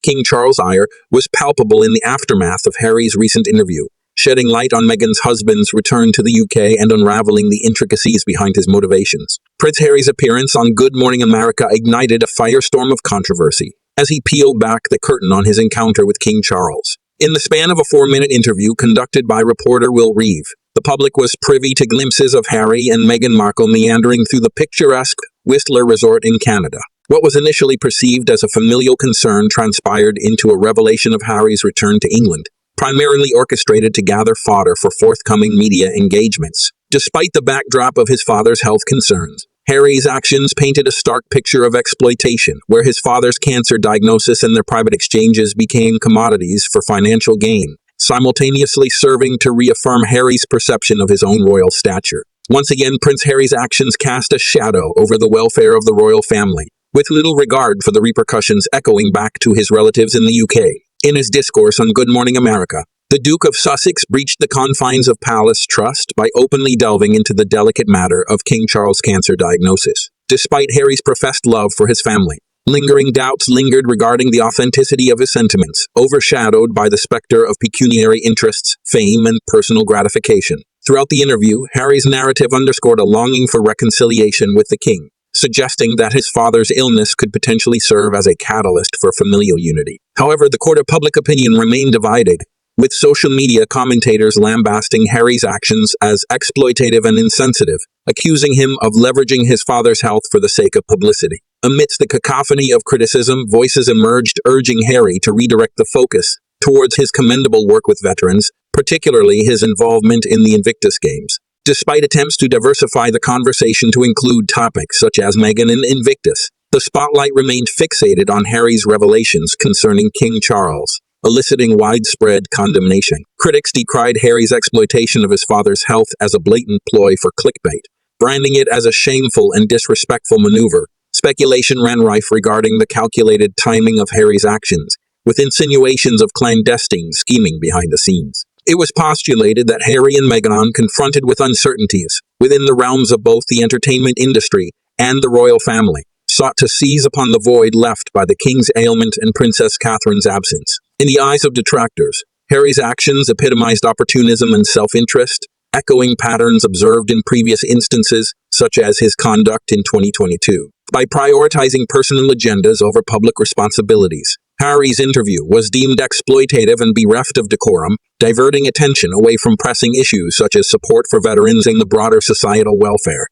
King Charles' ire was palpable in the aftermath of Harry's recent interview, shedding light on Meghan's husband's return to the UK and unraveling the intricacies behind his motivations. Prince Harry's appearance on Good Morning America ignited a firestorm of controversy as he peeled back the curtain on his encounter with King Charles. In the span of a 4-minute interview conducted by reporter Will Reeve, the public was privy to glimpses of Harry and Meghan Markle meandering through the picturesque Whistler Resort in Canada. What was initially perceived as a familial concern transpired into a revelation of Harry's return to England, primarily orchestrated to gather fodder for forthcoming media engagements. Despite the backdrop of his father's health concerns, Harry's actions painted a stark picture of exploitation, where his father's cancer diagnosis and their private exchanges became commodities for financial gain, simultaneously serving to reaffirm Harry's perception of his own royal stature. Once again, Prince Harry's actions cast a shadow over the welfare of the royal family, with little regard for the repercussions echoing back to his relatives in the UK. In his discourse on Good Morning America, the Duke of Sussex breached the confines of palace trust by openly delving into the delicate matter of King Charles' cancer diagnosis. Despite Harry's professed love for his family, lingering doubts lingered regarding the authenticity of his sentiments, overshadowed by the specter of pecuniary interests, fame, and personal gratification. Throughout the interview, Harry's narrative underscored a longing for reconciliation with the king, suggesting that his father's illness could potentially serve as a catalyst for familial unity. However, the court of public opinion remained divided, with social media commentators lambasting Harry's actions as exploitative and insensitive, accusing him of leveraging his father's health for the sake of publicity. Amidst the cacophony of criticism, voices emerged urging Harry to redirect the focus towards his commendable work with veterans, particularly his involvement in the Invictus Games. Despite attempts to diversify the conversation to include topics such as Meghan and Invictus, the spotlight remained fixated on Harry's revelations concerning King Charles, eliciting widespread condemnation. Critics decried Harry's exploitation of his father's health as a blatant ploy for clickbait, branding it as a shameful and disrespectful maneuver. Speculation ran rife regarding the calculated timing of Harry's actions, with insinuations of clandestine scheming behind the scenes. It was postulated that Harry and Meghan, confronted with uncertainties within the realms of both the entertainment industry and the royal family, sought to seize upon the void left by the king's ailment and Princess Catherine's absence. In the eyes of detractors, Harry's actions epitomized opportunism and self-interest, echoing patterns observed in previous instances, such as his conduct in 2022. By prioritizing personal agendas over public responsibilities, Harry's interview was deemed exploitative and bereft of decorum, diverting attention away from pressing issues such as support for veterans and the broader societal welfare.